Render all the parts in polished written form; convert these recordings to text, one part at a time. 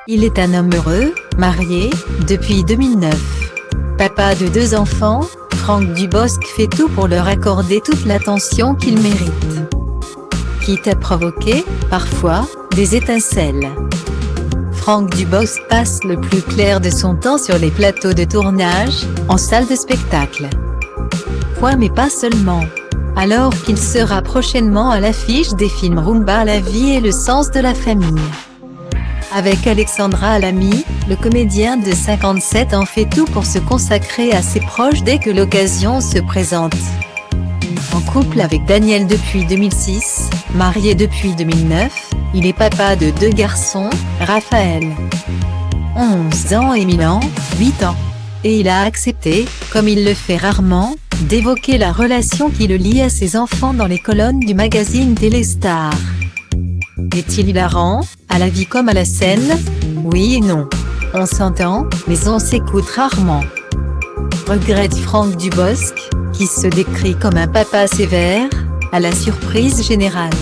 Il est un homme heureux, marié, depuis 2009. Papa de 2 enfants, Franck Dubosc fait tout pour leur accorder toute l'attention qu'ils méritent. Quitte à provoquer, parfois, des étincelles. Franck Dubosc passe le plus clair de son temps sur les plateaux de tournage, en salle de spectacle. Mais pas seulement. Alors qu'il sera prochainement à l'affiche des films Rumba la vie et le sens de la famille. Avec Alexandra Alamy, le comédien de 57 ans fait tout pour se consacrer à ses proches dès que l'occasion se présente. En couple avec Daniel depuis 2006, marié depuis 2009, il est papa de 2 garçons, Raphaël, 11 ans et Milan, 8 ans. Et il a accepté, comme il le fait rarement, d'évoquer la relation qui le lie à ses enfants dans les colonnes du magazine Téléstar. Est-il hilarant, à la vie comme à la scène? Oui et non. On s'entend, mais on s'écoute rarement. Regrette Franck Dubosc, qui se décrit comme un papa sévère, à la surprise générale.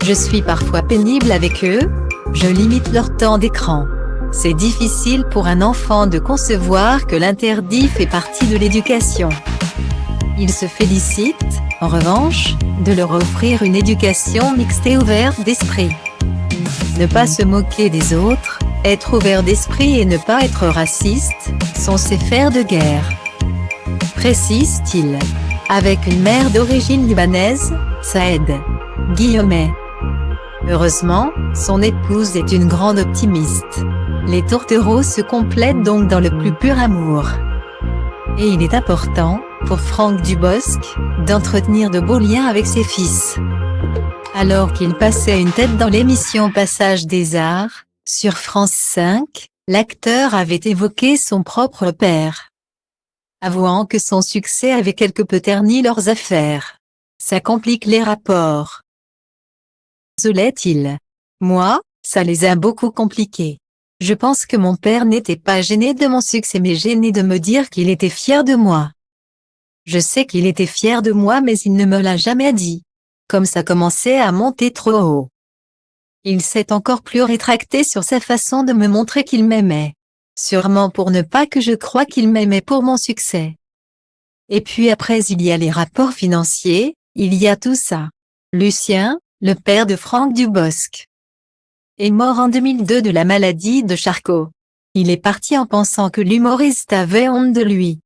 Je suis parfois pénible avec eux, je limite leur temps d'écran. C'est difficile pour un enfant de concevoir que l'interdit fait partie de l'éducation. Il se félicite, en revanche, de leur offrir une éducation mixte et ouverte d'esprit. Ne pas se moquer des autres, être ouvert d'esprit et ne pas être raciste, sont ses fers de guerre. Précise-t-il. Avec une mère d'origine libanaise, ça aide. Guillemets. Heureusement, son épouse est une grande optimiste. Les tourtereaux se complètent donc dans le plus pur amour. Et il est important, pour Franck Dubosc, d'entretenir de beaux liens avec ses fils. Alors qu'il passait une tête dans l'émission Passage des Arts, sur France 5, l'acteur avait évoqué son propre père, avouant que son succès avait quelque peu terni leurs affaires. Ça complique les rapports. Désolait-il. Moi, ça les a beaucoup compliqués. Je pense que mon père n'était pas gêné de mon succès mais gêné de me dire qu'il était fier de moi. Je sais qu'il était fier de moi mais il ne me l'a jamais dit. Comme ça commençait à monter trop haut. Il s'est encore plus rétracté sur sa façon de me montrer qu'il m'aimait. Sûrement pour ne pas que je croie qu'il m'aimait pour mon succès. Et puis après il y a les rapports financiers, il y a tout ça. Lucien, le père de Franck Dubosc, est mort en 2002 de la maladie de Charcot. Il est parti en pensant que l'humoriste avait honte de lui.